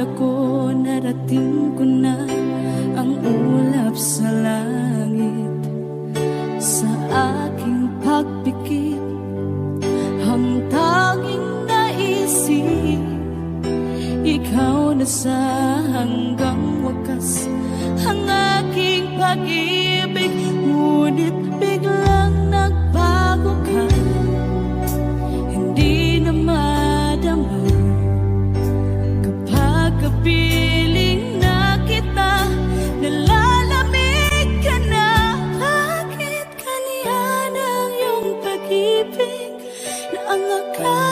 akala ko narating ko na ang ulap sa langit. Sa aking pagpikit, ang tanging naisip, ikaw na sa hanggang wakas ang aking pag-ibig. Ngunit biglang nagbago ka, hindi na madama kapag kapiling na kita. Nalalamig ka na, bakit kaniya ng iyong pag-ibig na ang akala